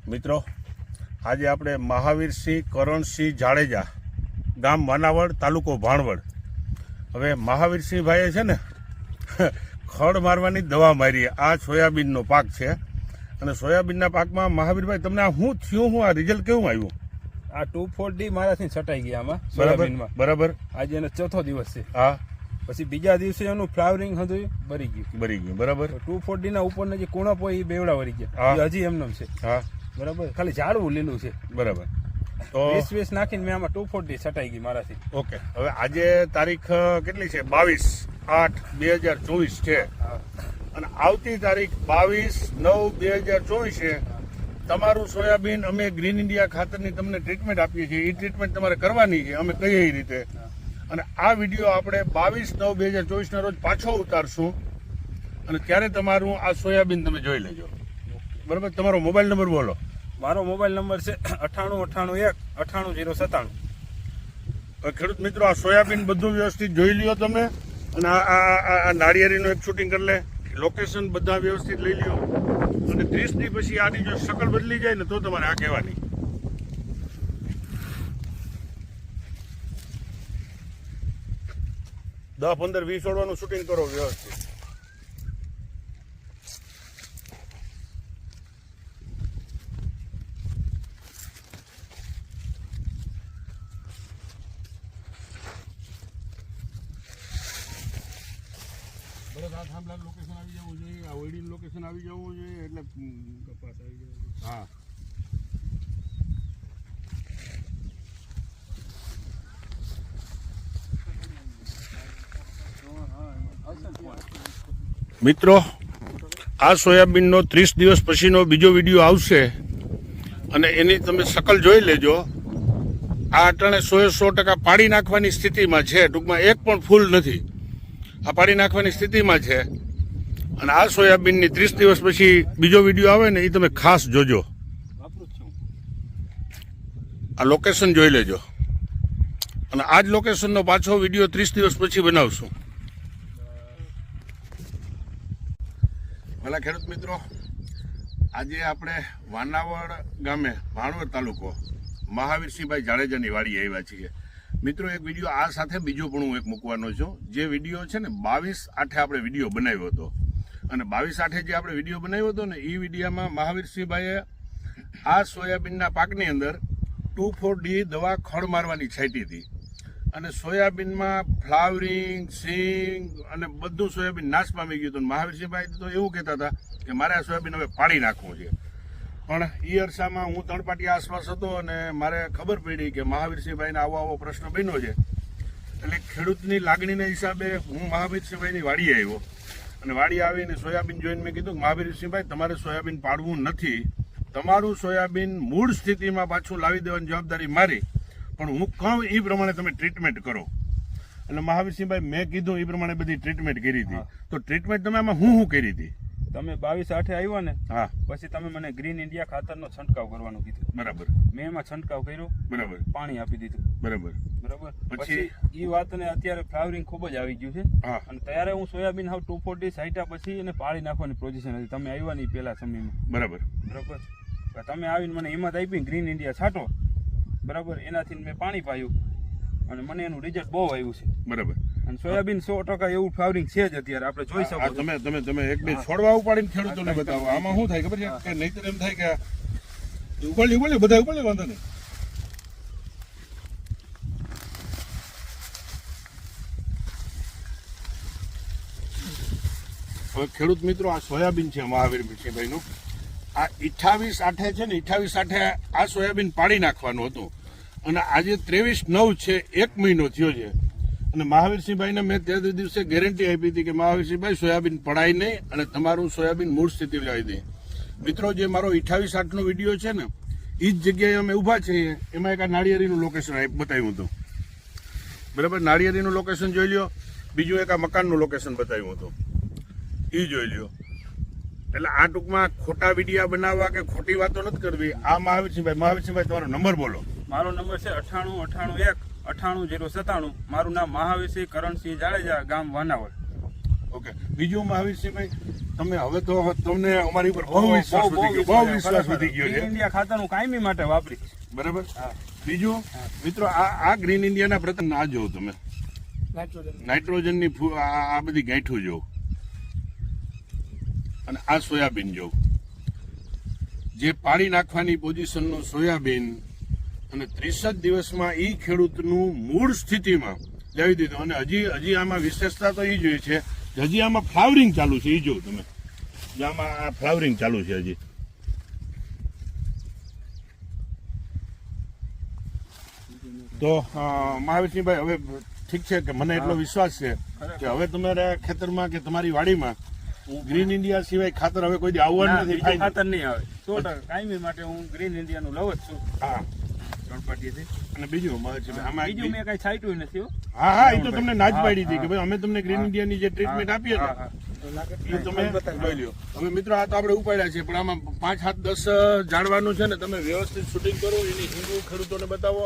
મિત્રો આજે આપણે મહાવીરસિંહ કરણસિંહ જાડેજા ગામ વાનાવડ તાલુકો ભાણવડ. હવે મહાવીરસિંહભાઈએ છે ને ખડ મારવાની દવા મારી. આ સોયાબીનનો પાક છે અને સોયાબીનના પાકમાં મહાવીરભાઈ તમને આ શું થયું, આ રિઝલ્ટ કેવું આવ્યું? આ 2,4-D મારાથી છટાઈ ગયા આમાં બરાબર સોયાબીનમાં. બરાબર. આજે એનો ચોથો દિવસ છે. હા, પછી બીજા દિવસે એનું ફ્લાવરિંગ હતું ભરી ગયું. બરાબર. 2,4-D ના ઉપરના જે કુણપ હોય એ બેવડા વળી ગયા. હા. એ હજી એમનેમ છે. હા, બરાબર. ખાલી ઝાડવું લીલું છે. બરાબર. તો 20 નાખીને મેં આમાં 2,4-D છટાઈ ગઈ મારાથી. ઓકે. હવે આજે તારીખ કેટલી છે? 22/8/2024 છે અને આવતી તારીખ 22/9/2024 છે. તમારું સોયાબીન અમે ગ્રીન ઇન્ડિયા ખાતરની તમને ટ્રીટમેન્ટ આપીએ છીએ. એ ટ્રીટમેન્ટ તમારે કરવાની છે, અમે કહીએ એ રીતે. અને આ વિડીયો આપણે 22/9/2024 ના રોજ પાછો ઉતારશું અને ત્યારે તમારું આ સોયાબીન તમે જોઈ લેજો. બરાબર. તમારો મોબાઈલ નંબર બોલો. મારો મોબાઈલ નંબર છે 9891 98 ખેડૂત મિત્રો, આ સોયાબીન બધું વ્યવસ્થિત જોઈ લ્યો તમે. અને આ નાળિયેરીનું એક શૂટિંગ કરી લે, લોકેશન બધા વ્યવસ્થિત લઈ લ્યો. અને 30 દી પછી આની જો શકલ બદલી જાય ને તો તમારે આ કહેવાની. દસ 15 20 ઓળવાનું શૂટિંગ કરો વ્યવસ્થિત. લોકેશન આવી જવું જોઈએ, આ ઓઈડીનું લોકેશન આવી જવું જોઈએ એટલે કપાસ આવી જવું. હા, મિત્રો આ સોયાબીનનો 30 દિવસ પછીનો બીજો વિડીયો આવશે અને એની તમે શકલ જોઈ લેજો. આ અટાણે 100% પાડી નાખવાની સ્થિતિમાં છે. ટૂંકમાં એક પણ ફૂલ નથી, આ પાડી નાખવાની સ્થિતિમાં છે. અને આ સોયાબીનની 30 દિવસ પછી બીજો વિડીયો આવે ને એ તમે ખાસ જોજો. આ લોકેશન જોઈ લેજો અને આ જ લોકેશનનો પાછો વિડીયો 30 દિવસ પછી બનાવશું. ભલા ખેડૂત મિત્રો, આજે આપણે વાનાવડ ગામે ભાણવડ તાલુકો મહાવીરસિંહભાઈ જાડેજાની વાડીએ આવ્યા છીએ. મિત્રો, એક વિડીયો આ સાથે બીજો પણ હું એક મૂકવાનો છું. જે વિડીયો છે ને 22/8 આપણે વિડીયો બનાવ્યો હતો અને 22/8 જે આપણે વિડીયો બનાવ્યો હતો ને એ વિડીયોમાં મહાવીરસિંહભાઈએ આ સોયાબીનના પાકની અંદર 2,4-D દવા ખડ મારવાની છાંટી હતી અને સોયાબીનમાં ફ્લાવરિંગ, સિંગ અને બધું સોયાબીન નાશ પામી ગયું હતું. મહાવીરસિંહભાઈ તો એવું કહેતા હતા કે મારે આ સોયાબીન હવે પાડી નાખવું છે. પણ એ અરસામાં હું તણપાટી આસપાસ હતો અને મારે ખબર પડી કે મહાવીરસિંહભાઈને આવો પ્રશ્ન બન્યો છે. એટલે ખેડૂતની લાગણીના હિસાબે હું મહાવીરસિંહભાઈની વાડીએ આવ્યો અને વાડીએ આવીને સોયાબીન જોઈને મેં કીધું કે મહાવીરસિંહભાઈ, તમારે સોયાબીન પાડવું નથી. તમારું સોયાબીન મૂળ સ્થિતિમાં પાછું લાવી દેવાની જવાબદારી મારી, પણ હું કહું એ પ્રમાણે તમે ટ્રીટમેન્ટ કરો. એટલે મહાવીરસિંહભાઈ મેં કીધું એ પ્રમાણે બધી ટ્રીટમેન્ટ કરી હતી. તો ટ્રીટમેન્ટ તમે આમાં શું કરી હતી? તમે 22/8 આવ્યો ને, હા, પછી તમે મને ગ્રીન ઇન્ડિયા ખાતરનો છંટકાવ કરવાનું કીધું. બરાબર. મેં એમાં છંટકાવ કર્યો. બરાબર. પાણી આપી દીધું. બરાબર. પછી એ વાતને અત્યારે ફ્લાવરિંગ ખૂબ જ આવી ગયું છે. હા. અને ત્યારે હું સોયાબીન હાવ 2,4-D સાઈટા પછી એને પાડી નાખવાની પોઝિશન હતી. તમે આવ્યા નહીં પહેલા સમયમાં. બરાબર. તમે આવીને મને હિંમત આપી ગ્રીન ઇન્ડિયા છાંટો. બરાબર. એનાથી મેં પાણી પાયું અને મને એનું રિઝલ્ટ બહુ આવ્યું છે. બરાબર. અને સોયાબીન 100% એવું ફ્લાવરિંગ છે જ અત્યારે. આપણે જોઈ શકો. તમે એક બે છોડવા ઉપાડીને ખેડૂતોને બતાવો. આમાં શું થાય ખબર છે કે નહીતર એમ થાય કે ઉપાડી બધા ઉપાડી વાંધો નહીં. હવે ખેડૂત મિત્રો, આ સોયાબીન છે મહાવીરસિંહભાઈનું. આ 28/8 છે ને, 28/8 આ સોયાબીન પાડી નાખવાનું હતું અને આજે 23/9 છે, 1 મહિનો થયો છે. અને મહાવીરસિંહભાઈને મેં તે દિવસે ગેરંટી આપી હતી કે મહાવીરસિંહભાઈ, સોયાબીન પડાય નહીં અને તમારું સોયાબીન મૂળ સ્થિતિ લાવી દે. મિત્રો, જે મારો 28/8નો વિડીયો છે ને, એ જ જગ્યાએ અમે ઊભા છીએ. એમાં એક આ નાળિયેરીનું લોકેશન બતાવ્યું હતું. બરાબર. નાળિયેરીનું લોકેશન જોઈ લ્યો. બીજું એક આ મકાનનું લોકેશન બતાવ્યું હતું, એ જોઈ લ્યો. એટલે આ ટૂંકમાં ખોટા વિડીયા બનાવવા કે ખોટી વાતો નથી કરવી. આ મહાવીરસિંહભાઈ, તમારો નંબર બોલો. મારો નંબર છે 9891 98 097. મારું નામ મહાવીરસિંહ કરણસિંહ જાડેજા, ગામ વાનાવડ. ઓકે, બીજું મહાવીરસિંહભાઈ, તમે હવે તો તમને અમારી ઉપર બહુ વિશ્વાસ વધી ગયો, બહુ વિશ્વાસ વધી ગયો ગ્રીન છે. ઇન્ડિયા ખાતરનું કાયમી માટે વાપરી. બરાબર. હા. બીજું મિત્રો, આ ગ્રીન ઇન્ડિયાના પ્રથમ આ જોવો તમે, નાઇટ્રોજનની આ બધી ગાંઠું જોવો, અને આ સોયાબીન જોવો, જે પાણી નાખવાની પોઝિશનનું સોયાબીન, અને 30 જ દિવસમાં એ ખેડૂતનું મૂળ સ્થિતિમાં લાવી દીધું. અને હજી આમાં વિશેષતા તો એ જોઈએ છે કે હજી આમાં ફ્લાવરિંગ ચાલુ છે. એ જોવો તમે, જે આમાં આ ફ્લાવરિંગ ચાલુ છે હજી. તો મહાવીરસિંહભાઈ, હવે ઠીક છે કે મને એટલો વિશ્વાસ છે કે હવે તમારા ખેતરમાં કે તમારી વાડીમાં ગ્રીન ઇન્ડિયા સિવાય ખાતર હવે કોઈ દી આવવાનું નથી. બીજું ખાતર નહીં આવે. 100% કાયમી માટે હું ગ્રીન ઇન્ડિયાનું લવ જ છું. હા. ત્રણ પાટીથી. અને બીજું મહાવીરસિંહભાઈ, આમાં બીજું મેં કઈ છાંટ્યું નથી હો. હા, એ તો તમને ના જ પાડી હતી કે ભાઈ અમે તમને ગ્રીન ઇન્ડિયાની જે ટ્રીટમેન્ટ આપીએ હા, ને હા. એ તમે જોઈ લ્યો. હવે મિત્રો, આ તો આપણે ઉપાડ્યા છે, પણ આમાં 5, 7, 10 જાણવાનું છે ને. તમે વ્યવસ્થિત શૂટિંગ કરો, એની હિંગુ ખેડૂતોને બતાવો.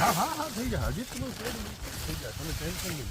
હા, થઈ જાય. હજી તમે થઈ જાય, તમે ટેન્શન નહીં.